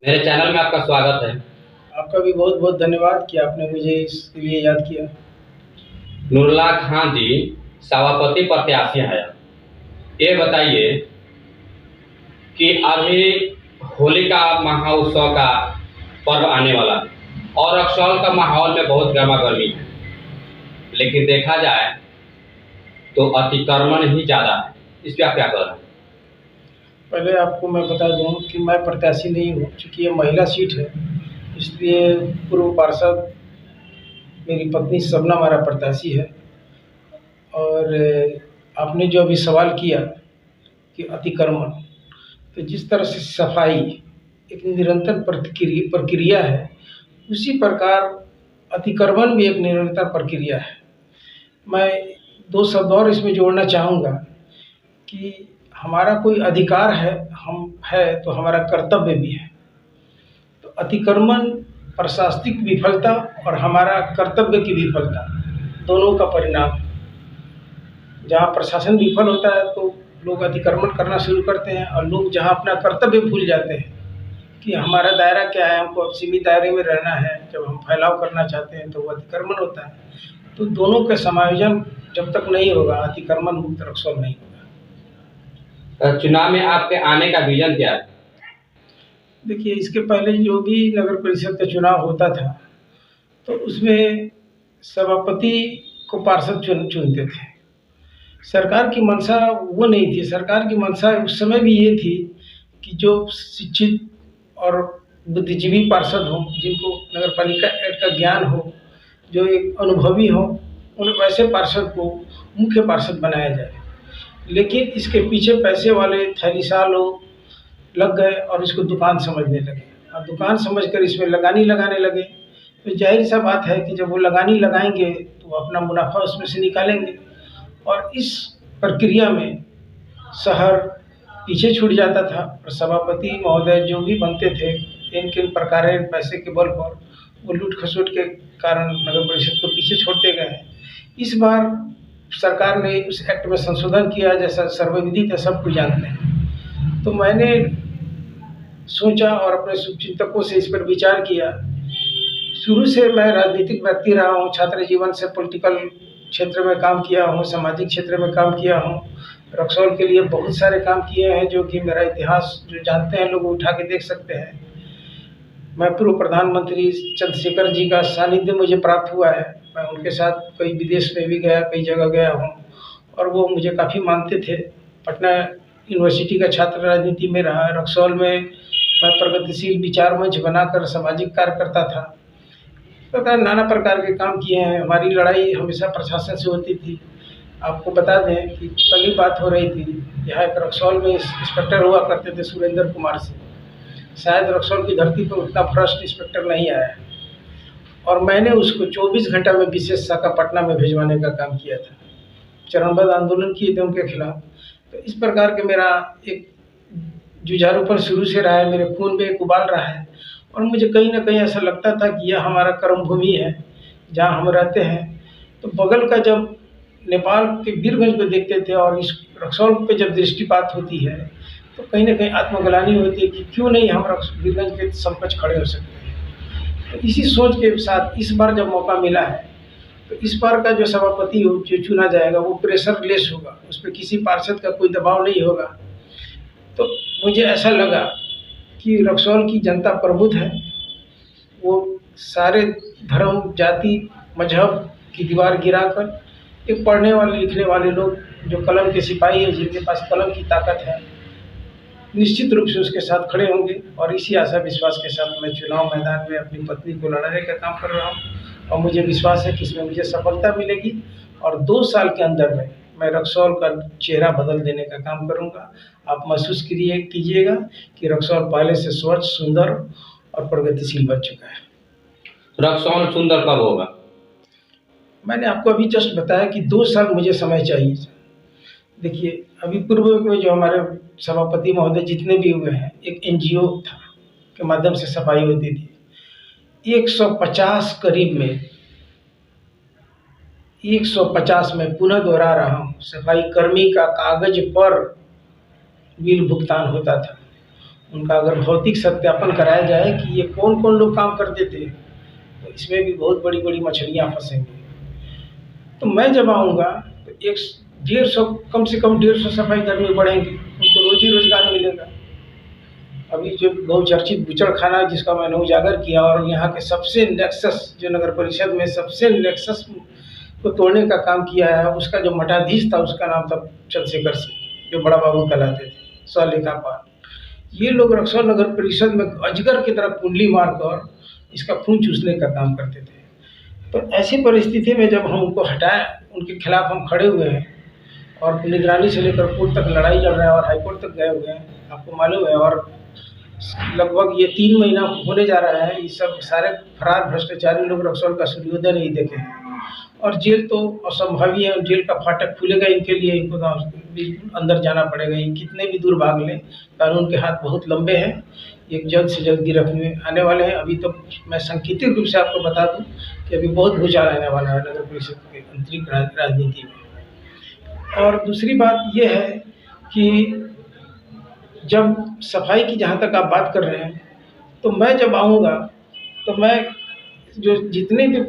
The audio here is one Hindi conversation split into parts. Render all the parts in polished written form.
मेरे चैनल में आपका स्वागत है। आपका भी बहुत बहुत धन्यवाद कि आपने मुझे इसके लिए याद किया। नूरुल्लाह खान जी सभापति प्रत्याशी हैं। ये बताइए कि अभी होली का महाउत्सव का पर्व आने वाला है और रक्सौल का माहौल में बहुत गर्मा गर्मी है, लेकिन देखा जाए तो अतिक्रमण ही ज़्यादा है। इस पर आप क्या कह रहे हैं? पहले आपको मैं बता दूं कि मैं प्रत्याशी नहीं हूँ, चूँकि ये महिला सीट है, इसलिए पूर्व पार्षद मेरी पत्नी शबनम हमारा प्रत्याशी है। और आपने जो अभी सवाल किया कि अतिक्रमण, तो जिस तरह से सफाई एक निरंतर प्रक्रिया है, उसी प्रकार अतिक्रमण भी एक निरंतर प्रक्रिया है। मैं दो शब्द और इसमें जोड़ना चाहूँगा कि हमारा कोई अधिकार है, हम है तो हमारा कर्तव्य भी है। तो अतिक्रमण प्रशासनिक विफलता और हमारा कर्तव्य की विफलता दोनों का परिणाम है। जहाँ प्रशासन विफल होता है तो लोग अतिक्रमण करना शुरू करते हैं, और लोग जहाँ अपना कर्तव्य भूल जाते हैं कि हमारा दायरा क्या है, हमको अब सीमित दायरे में रहना है, जब हम फैलाव करना चाहते हैं तो वो अतिक्रमण होता है। तो दोनों का समायोजन जब तक नहीं होगा, अतिक्रमण मुक्त रक्सौल नहीं होगा। चुनाव में आपके आने का विजन क्या है? देखिए, इसके पहले जो भी नगर परिषद का चुनाव होता था तो उसमें सभापति को पार्षद चुनते थे। सरकार की मंशा वो नहीं थी। सरकार की मंशा उस समय भी ये थी कि जो शिक्षित और बुद्धिजीवी पार्षद हों, जिनको नगर पालिका एक्ट का ज्ञान हो, जो एक अनुभवी हो, उन वैसे पार्षद को मुख्य पार्षद बनाया जाए। लेकिन इसके पीछे पैसे वाले थैलीसाल लोग लग गए और इसको दुकान समझने लगे, और दुकान समझकर इसमें लगानी लगाने लगे। तो जाहिर सा बात है कि जब वो लगानी लगाएंगे तो वो अपना मुनाफा उसमें से निकालेंगे, और इस प्रक्रिया में शहर पीछे छूट जाता था। और सभापति महोदय जो भी बनते थे, इन किन प्रकार पैसे के बल पर वो लूट खसोट के कारण नगर परिषद को पीछे छोड़ते गए हैं। इस बार सरकार ने उस एक्ट में संशोधन किया, जैसा सर्वविदित है, सब कुछ जानते हैं। तो मैंने सोचा और अपने शुभचिंतकों से इस पर विचार किया। शुरू से मैं राजनीतिक व्यक्ति रहा हूँ, छात्र जीवन से पॉलिटिकल क्षेत्र में काम किया हूँ, सामाजिक क्षेत्र में काम किया हूँ, रक्सौल के लिए बहुत सारे काम किए हैं, जो कि मेरा इतिहास जो जानते हैं लोग उठा के देख सकते हैं। मैं पूर्व प्रधानमंत्री चंद्रशेखर जी का सानिध्य मुझे प्राप्त हुआ है। मैं उनके साथ कई विदेश में भी गया, कई जगह गया हूँ, और वो मुझे काफ़ी मानते थे। पटना यूनिवर्सिटी का छात्र राजनीति में रहा। रक्सौल में मैं प्रगतिशील विचार मंच बनाकर सामाजिक कार्य करता था। तो नाना प्रकार के काम किए हैं। हमारी लड़ाई हमेशा प्रशासन से होती थी। आपको बता दें कि कल ही बात हो रही थी, यहाँ एक रक्सौल में इंस्पेक्टर हुआ करते थे सुरेंद्र कुमार से। शायद रक्सौल की धरती पर उतना भ्रष्ट इंस्पेक्टर नहीं आया है, और मैंने उसको 24 घंटा में विशेष शाखा पटना में भिजवाने का काम किया था। चरणबद्ध आंदोलन किए थे उनके खिलाफ। तो इस प्रकार के मेरा एक जुझारूपन शुरू से रहा है, मेरे खून में एक उबाल रहा है, और मुझे कहीं ना कहीं ऐसा लगता था कि यह हमारा कर्म भूमि है जहाँ हम रहते हैं। तो बगल का जब नेपाल के वीरगंज को देखते थे और इस रक्सौल पे जब दृष्टिपात होती है, तो कहीं ना कहीं आत्मग्लानि होती है कि क्यों नहीं हम वीरगंज के समकक्ष खड़े हो सकते हैं। तो इसी सोच के साथ इस बार जब मौका मिला है, तो इस बार का जो सभापति हो जो चुना जाएगा वो प्रेशर लेस होगा, उस पर किसी पार्षद का कोई दबाव नहीं होगा। तो मुझे ऐसा लगा कि रक्सौल की जनता प्रबुद्ध है। वो सारे धर्म, जाति, मजहब की दीवार गिराकर एक पढ़ने वाले लिखने वाले लोग, जो कलम के सिपाही हैं, जिनके पास कलम की ताकत है, निश्चित रूप से उसके साथ खड़े होंगे। और इसी आशा विश्वास के साथ मैं चुनाव मैदान में अपनी पत्नी को लड़ाने का काम कर रहा हूँ, और मुझे विश्वास है कि इसमें मुझे सफलता मिलेगी, और 2 साल के अंदर में मैं रक्सौल का चेहरा बदल देने का काम करूँगा। आप महसूस कीजिएगा कि रक्सौल पहले से स्वच्छ, सुंदर और प्रगतिशील बन चुका है। रक्सौल सुंदर कब होगा? मैंने आपको अभी जस्ट बताया कि 2 साल मुझे समय चाहिए। देखिए, अभी पूर्व में जो हमारे सभापति महोदय जितने भी हुए हैं, एक एनजीओ था के माध्यम से सफाई होती थी। 150 करीब में 150 में पुनः दोहरा रहा हूँ, सफाई कर्मी का कागज पर बिल भुगतान होता था। उनका अगर भौतिक सत्यापन कराया जाए कि ये कौन कौन लोग काम करते थे, तो इसमें भी बहुत बड़ी बड़ी मछलियाँ फंसेंगी। तो मैं जब आऊँगा तो 150 कम से कम 150 सफाई कर्मी बढ़ेंगे, उनको रोजी रोजगार मिलेगा। अभी जो बहुचर्चित बूचड़खाना जिसका मैंने उजागर किया, और यहाँ के सबसे नेक्सस जो नगर परिषद में सबसे नेक्सस को तोड़ने का काम किया है, उसका जो मठाधीश था उसका नाम था चंद्रशेखर सिंह, जो बड़ा बाबू कहलाते थे, स्वलेखापाल। ये लोग रक्सौल नगर परिषद में अजगर की तरह कुंडली मारकर इसका खून चूसने का काम करते थे। तो ऐसी परिस्थिति में जब हम उनको हटाए, उनके खिलाफ हम खड़े हुए हैं और निगरानी से लेकर कोर्ट तक लड़ाई चल रहा है और हाईकोर्ट तक गए हुए हैं, आपको मालूम है। और लगभग ये 3 महीना होने जा रहा है, ये सब सारे फरार भ्रष्टाचारी लोग रक्सौल का सूर्योदय नहीं देखे हैं। और जेल तो असंभव ही है, जेल का फाटक खुलेगा इनके लिए, इनको तो अंदर जाना पड़ेगा। ये कितने भी दूर भाग लें, कानून के हाथ बहुत लंबे हैं, ये जल्द से जल्द गिरफ्त में आने वाले हैं। अभी तो मैं सांकेतिक रूप से आपको बता दूं कि अभी बहुत भूचाल आने वाला है नगर परिषद के आंतरिक राजनीति में। और दूसरी बात ये है कि जब सफाई की जहाँ तक आप बात कर रहे हैं, तो मैं जब आऊँगा तो मैं जो जितने भी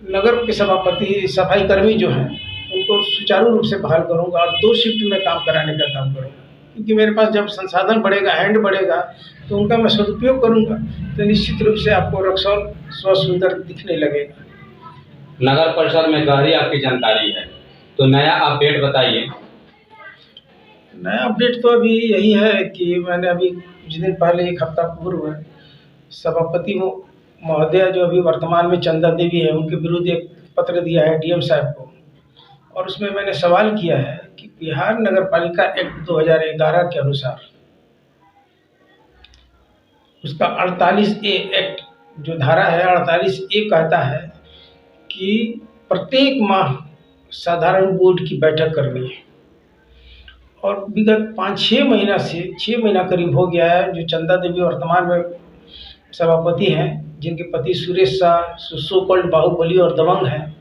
नगर के सभापति सफाई कर्मी जो हैं उनको सुचारू रूप से बहाल करूँगा और 2 शिफ्ट में काम कराने का काम करूँगा। क्योंकि मेरे पास जब संसाधन बढ़ेगा, हैंड बढ़ेगा, तो उनका मैं सदुपयोग करूँगा, तो निश्चित रूप से आपको रक्सौल सुंदर दिखने लगेगा। नगर परिषद में गहरी आपकी जानकारी है, तो नया अपडेट बताइए। नया अपडेट तो अभी यही है कि मैंने अभी कुछ दिन पहले 1 हफ्ता पूर्व सभापति महोदया जो अभी वर्तमान में चंदा देवी है, उनके विरुद्ध एक पत्र दिया है डीएम साहब को। और उसमें मैंने सवाल किया है कि बिहार नगर पालिका एक्ट 2011 के अनुसार उसका 48A एक्ट जो धारा है 48A कहता है कि प्रत्येक माह साधारण बोर्ड की बैठक करनी है। और विगत 5-6 महीना से 6 महीना करीब हो गया है, जो चंदा देवी वर्तमान में सभापति हैं, जिनके पति सुरेश शाह सो कॉल्ड बाहुबली और दबंग हैं,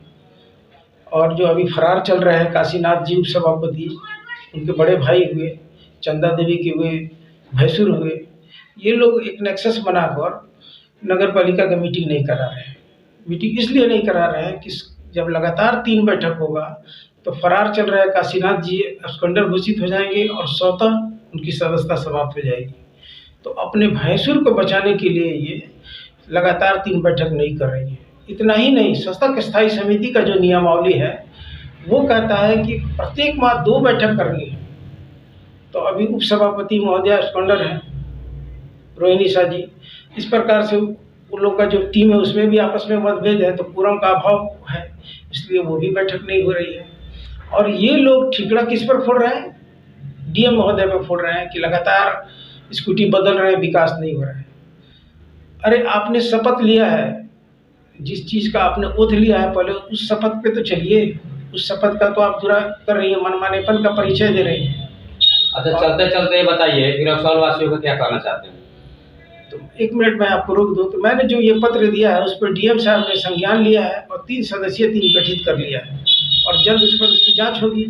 और जो अभी फरार चल रहे हैं काशीनाथ जी उप सभापति, उनके बड़े भाई हुए, चंदा देवी के हुए भैंसुर हुए, ये लोग एक नेक्सस बनाकर नगर पालिका का मीटिंग नहीं करा रहे हैं। मीटिंग इसलिए नहीं करा रहे हैं कि जब लगातार 3 बैठक होगा तो फरार चल रहे काशीनाथ जी अस्कंडर घोषित हो जाएंगे और स्वतः उनकी सदस्यता समाप्त हो जाएगी। तो अपने भैंसुर को बचाने के लिए ये लगातार 3 बैठक नहीं कर रही है। इतना ही नहीं, शासक स्थायी समिति का जो नियमावली है वो कहता है कि प्रत्येक माह 2 बैठक करनी है। तो अभी उप सभापति महोदया अस्कंडर हैं, रोहिणी शाह जी, इस प्रकार से उन लोग का जो टीम है उसमें भी आपस में मतभेद है, तो पूरम का अभाव है, इसलिए वो भी बैठक नहीं हो रही है। और ये लोग ठिकरा किस पर फोड़ रहे हैं? डीएम महोदय पर फोड़ रहे हैं कि लगातार स्कूटी बदल रहे हैं, विकास नहीं हो रहा है। अरे आपने शपथ लिया है, जिस चीज़ का आपने ओथ लिया है, पहले उस शपथ पे तो चलिए। उस शपथ का तो आप पूरा कर रही हैं, मनमानेपन का परिचय दे रही हैं। अच्छा, चलते चलते ये बताइए कि रक्सौल वासियों को क्या कहना चाहते हैं? तो 1 मिनट मैं आपको रोक दूं। तो मैंने जो ये पत्र दिया है उस पर डीएम साहब ने संज्ञान लिया है और 3 सदस्यीय टीम गठित कर लिया है और जल्द उस पर उसकी जाँच होगी।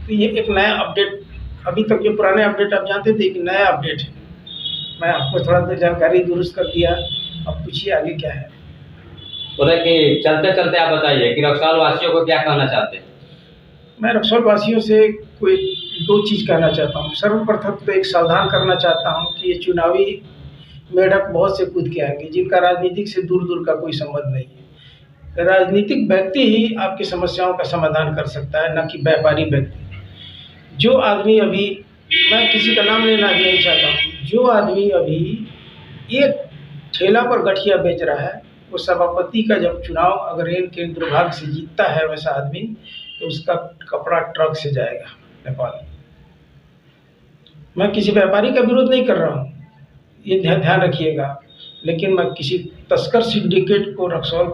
तो ये एक नया अपडेट, अभी तक जो पुराने अपडेट आप जानते थे कि नया अपडेट है, मैं आपको थोड़ा सा जानकारी दुरुस्त कर दिया। अब पूछिए आगे क्या है। बोले कि चलते चलते आप बताइए कि रक्सौल वासियों को क्या कहना चाहते हैं? मैं रक्सौल वासियों से कोई 2 चीज़ कहना चाहता हूँ। सर्वप्रथम तो एक सावधान करना चाहता हूँ कि ये चुनावी मेढक बहुत से कूद के आएंगे जिनका राजनीतिक से दूर दूर का कोई संबंध नहीं है। राजनीतिक व्यक्ति ही आपकी समस्याओं का समाधान कर सकता है, न कि व्यापारी व्यक्ति। जो आदमी अभी, मैं किसी का नाम लेना भी नहीं चाहता हूँ, जो आदमी अभी एक ठेला पर गठिया बेच रहा है, वो सभापति का जब चुनाव अगर इनके दुर्भाग्य से जीतता है वैसा आदमी, तो उसका कपड़ा ट्रक से जाएगा नेपाल। मैं किसी व्यापारी का विरोध नहीं कर रहा हूँ, ये ध्यान रखिएगा, लेकिन मैं किसी तस्कर सिंडिकेट को रक्सौल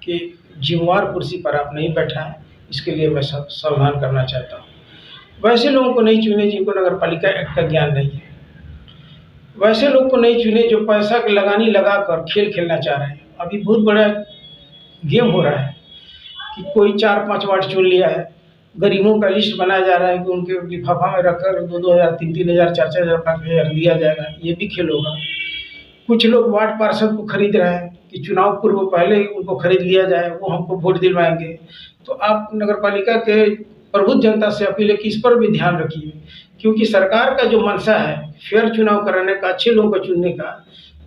के जिम्मेवार कुर्सी पर आप नहीं बैठाएं, इसके लिए मैं सावधान करना चाहता हूँ। वैसे लोगों को नहीं चुने जिनको नगर पालिका एक्ट का ज्ञान नहीं है। वैसे लोग को नहीं चुने जो पैसा की लगानी लगा कर खेल खेलना चाह रहे हैं। अभी बहुत बड़ा गेम हो रहा है कि कोई 4-5 वार्ड चुन लिया है गरीबों का लिस्ट बनाया जा रहा है कि उनके लिफाफा में रखकर 2-2 हज़ार, 3-3 हज़ार, 4-4 हज़ार, 5-5 हज़ार दिया जाएगा, ये भी खेल होगा। कुछ लोग वार्ड पार्षद को खरीद रहे हैं कि चुनाव पूर्व पहले ही उनको खरीद लिया जाए, वो हमको वोट दिलवाएंगे। तो आप नगर पालिका के प्रबुद्ध जनता से अपील है कि इस पर भी ध्यान रखिए, क्योंकि सरकार का जो मंशा है फेयर चुनाव कराने का, अच्छे लोगों को चुनने का,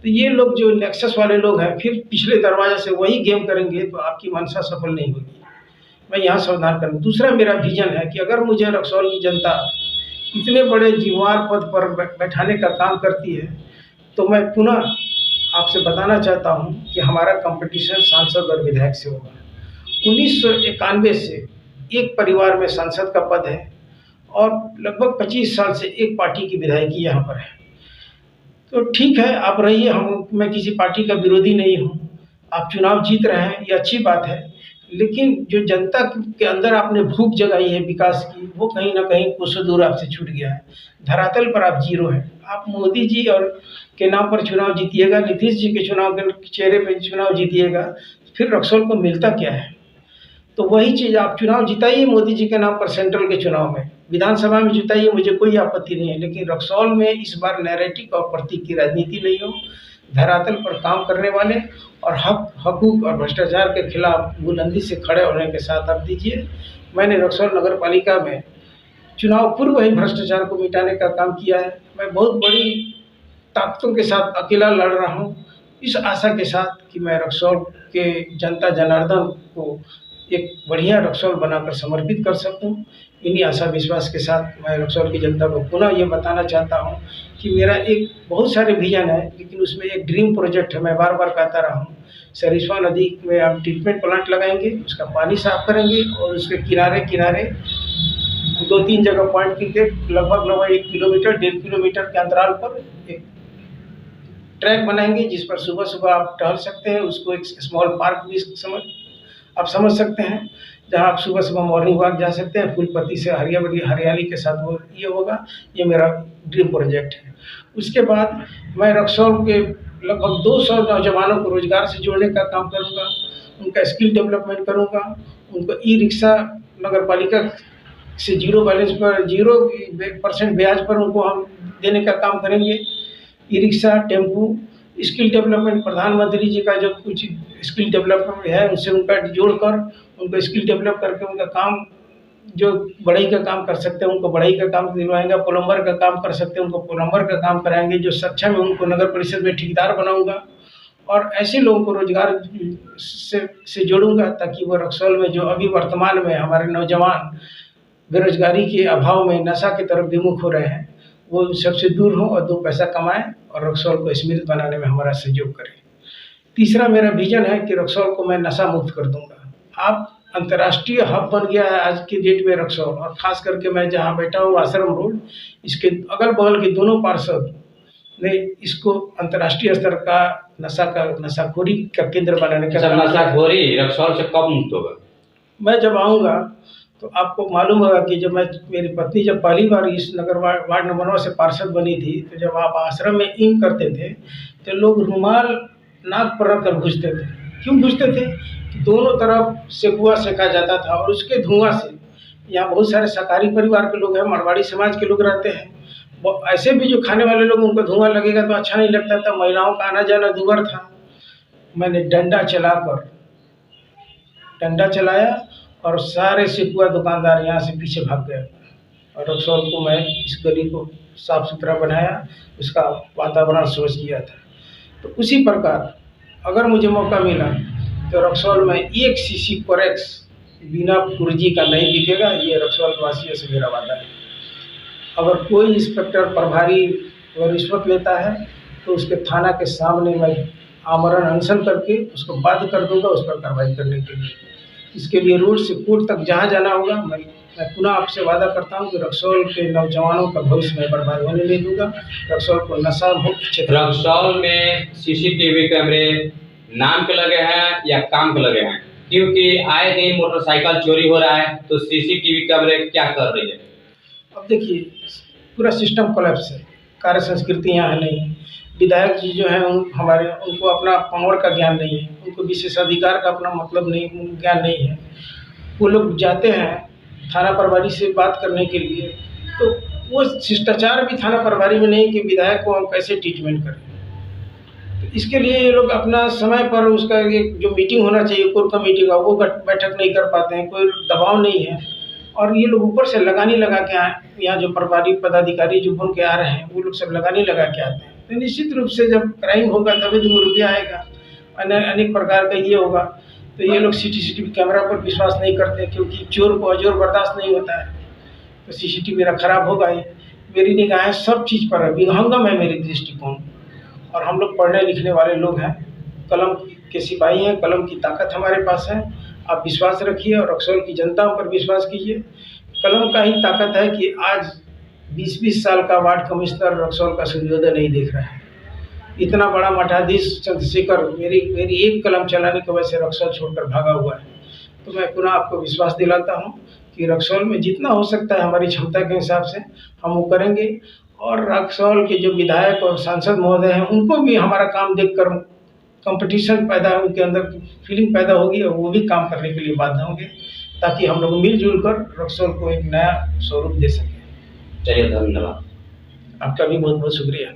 तो ये लोग जो नेक्सस वाले लोग हैं फिर पिछले दरवाजे से वही गेम करेंगे, तो आपकी मंशा सफल नहीं होगी। मैं यहाँ सावधान करूँ। दूसरा मेरा विजन है कि अगर मुझे रक्सौल की जनता इतने बड़े जिम्मेवार पद पर बैठाने का काम करती है, तो मैं पुनः आपसे बताना चाहता हूँ कि हमारा कंपटीशन सांसद और विधायक से होगा। 1991 से एक परिवार में सांसद का पद है और लगभग 25 साल से एक पार्टी की विधायकी यहाँ पर है। तो ठीक है, आप रहिए, मैं किसी पार्टी का विरोधी नहीं हूँ, आप चुनाव जीत रहे हैं, ये अच्छी बात है, लेकिन जो जनता के अंदर आपने भूख जगाई है विकास की, वो कहीं ना कहीं कोसों दूर आपसे छूट गया है। धरातल पर आप जीरो हैं। आप मोदी जी और के नाम पर चुनाव जीतिएगा, नीतीश जी के चुनाव के चेहरे पे चुनाव जीतिएगा, फिर रक्सौल को मिलता क्या है? तो वही चीज़, आप चुनाव जिताइए मोदी जी के नाम पर, सेंट्रल के चुनाव में, विधानसभा में जिताइए, मुझे कोई आपत्ति नहीं है, लेकिन रक्सौल में इस बार नैरेटिव और प्रतीक की राजनीति नहीं हो। धरातल पर काम करने वाले और हकूक और भ्रष्टाचार के खिलाफ बुलंदी से खड़े होने के साथ आप दीजिए। मैंने रक्सौल नगर पालिका में चुनाव पूर्व ही भ्रष्टाचार को मिटाने का काम किया है। मैं बहुत बड़ी ताकतों के साथ अकेला लड़ रहा हूँ, इस आशा के साथ कि मैं रक्सौल के जनता जनार्दन को एक बढ़िया रक्सौल बनाकर समर्पित कर सकूं। इन्हीं आशा विश्वास के साथ मैं रक्सौल की जनता को पुनः ये बताना चाहता हूं कि मेरा एक बहुत सारे विजन है, लेकिन उसमें एक ड्रीम प्रोजेक्ट है। मैं बार बार कहता रहा हूँ, सरिस्वा नदी में हम ट्रीटमेंट प्लांट लगाएंगे, उसका पानी साफ करेंगे और उसके किनारे किनारे 2-3 जगह पॉइंट करके लगभग 1 किलोमीटर 1.5 किलोमीटर के अंतराल पर एक ट्रैक बनाएंगे, जिस पर सुबह सुबह आप टहल सकते हैं। उसको एक स्मॉल पार्क भी आप समझ सकते हैं, जहां आप सुबह सुबह मॉर्निंग वॉक जा सकते हैं, फूल पत्ती से हरियाली के साथ वो ये होगा। ये मेरा ड्रीम प्रोजेक्ट है। उसके बाद मैं रक्सौल के लगभग 200 नौजवानों को रोजगार से जोड़ने का काम करूंगा, उनका स्किल डेवलपमेंट करूंगा, उनको ई रिक्शा नगर पालिका से 0% ब्याज पर उनको हम देने का काम करेंगे। E rickshaw, tempo, skill development, प्रधानमंत्री जी का जो कुछ स्किल डेवलपमेंट है उनसे उनका जोड़कर उनको स्किल डेवलप करके उनका काम, जो बढ़ई का काम कर सकते हैं उनको बढ़ई का काम दिलवाएंगे, प्लम्बर का काम कर सकते हैं उनको प्लम्बर का काम कराएंगे, जो सक्षम है उनको नगर परिषद में ठेकेदार बनाऊंगा और ऐसे लोगों को रोजगार से जोड़ूंगा, ताकि वो रक्सौल में जो अभी वर्तमान में हमारे नौजवान बेरोजगारी के अभाव में नशा की तरफ विमुख हो रहे हैं, वो सबसे दूर हो और 2 पैसा कमाएं और रक्सौल को स्मृत बनाने में हमारा सहयोग करें। तीसरा मेरा विजन है कि रक्सौल को मैं नशा मुक्त कर दूंगा। आप अंतर्राष्ट्रीय हब बन गया है आज की डेट में रक्सौल, और खास करके मैं जहां बैठा हूँ आश्रम रोड, इसके अगल बगल के दोनों पार्षद ने इसको अंतर्राष्ट्रीय स्तर का नशाखोरी का केंद्र बनाने का। नशाखोरी रक्सौल से कब मुक्त होगा? मैं जब आऊँगा तो आपको मालूम होगा कि जब मेरी पत्नी जब पहली बार इस नगर वार्ड नंबर 9 से पार्षद बनी थी, तो जब आप आश्रम में इन करते थे तो लोग रुमाल नाक पर रखकर घुसते थे। क्यों घुसते थे? कि दोनों तरफ सेकुआ सेका जाता था और उसके धुआं से, यहाँ बहुत सारे शाकाहारी परिवार के लोग हैं, मारवाड़ी समाज के लोग रहते हैं, ऐसे भी जो खाने वाले लोग, उनको धुआं लगेगा तो अच्छा नहीं लगता था। महिलाओं का आना जाना दूभर था। मैंने डंडा चलाया और सारे सेकुआ दुकानदार यहाँ से पीछे भाग गए और रक्सौल को मैं इस गली को साफ सुथरा बनाया, उसका वातावरण स्वच्छ किया था। तो उसी प्रकार अगर मुझे मौका मिला तो रक्सौल में 1 सीसी कोरेक्स बिना पुर्जी का नहीं बिकेगा, ये रक्सौल वासियों से मेरा वादा है। अगर कोई इंस्पेक्टर प्रभारी अगर रिश्वत लेता है तो उसके थाना के सामने मैं आमरण अनशन करके उसको बाध्य कर दूंगा उस पर कार्रवाई करने के लिए। इसके लिए रोड से कोर्ट तक जहाँ जाना होगा, मैं पुनः आपसे वादा करता हूँ कि रक्सौल के नौजवानों का भविष्य में बर्बाद होने नहीं दूंगा। रक्सौल को नशा मुक्त क्षेत्र। रक्सौल में सीसीटीवी कैमरे नाम के लगे हैं या काम के लगे हैं? क्योंकि आए दिन मोटरसाइकिल चोरी हो रहा है, तो सीसीटीवी कैमरे क्या कर रही है? अब देखिए, पूरा सिस्टम कोलैप्स है, कार्य संस्कृति यहाँ नहीं। विधायक जी जो हैं उनको अपना पावर का ज्ञान नहीं है, उनको विशेषाधिकार का अपना मतलब नहीं, ज्ञान नहीं है। वो लोग जाते हैं थाना प्रभारी से बात करने के लिए, तो वो शिष्टाचार भी थाना प्रभारी में नहीं कि विधायक को हम कैसे ट्रीटमेंट करें। तो इसके लिए ये लोग अपना समय पर उसका एक जो मीटिंग होना चाहिए कोर कमेटी का, वो बैठक नहीं कर पाते हैं, कोई दबाव नहीं है, और ये लोग ऊपर से लगानी लगा के आए। यहाँ जो प्रभारी पदाधिकारी जो बन के आ रहे हैं वो लोग सब लगानी लगा के आते हैं। तो निश्चित रूप से जब क्राइम होगा तभी तो रुपया आएगा, अनेक प्रकार का ये होगा। तो ये लोग सीसीटीवी कैमरा पर विश्वास नहीं करते, क्योंकि चोर को अजोर बर्दाश्त नहीं होता है। तो सीसीटीवी मेरा खराब होगा ही। मेरी निगाहें सब चीज़ पर है, विहंगम है मेरी दृष्टिकोण। और हम लोग पढ़ने लिखने वाले लोग हैं, कलम के सिपाही हैं, कलम की ताकत हमारे पास है। आप विश्वास रखिए और रक्सौल की जनता पर विश्वास कीजिए। कलम का ही ताकत है कि आज 20-20 साल का वार्ड कमिश्नर रक्सौल का सूर्योदय नहीं देख रहा है। इतना बड़ा मठाधीश चंद्रशेखर मेरी एक कलम चलाने की वजह से रक्सौल छोड़कर भागा हुआ है। तो मैं पुनः आपको विश्वास दिलाता हूँ कि रक्सौल में जितना हो सकता है हमारी क्षमता के हिसाब से हम वो करेंगे। और रक्सौल के जो विधायक और सांसद महोदय हैं उनको भी हमारा काम देखकर कंपटीशन पैदा, उनके अंदर फीलिंग पैदा होगी और वो भी काम करने के लिए बाध्य होंगे, ताकि हम लोग मिलजुल कर रक्सौल को एक नया स्वरूप दे सकें। चलिए, धन्यवाद। आपका भी बहुत बहुत शुक्रिया।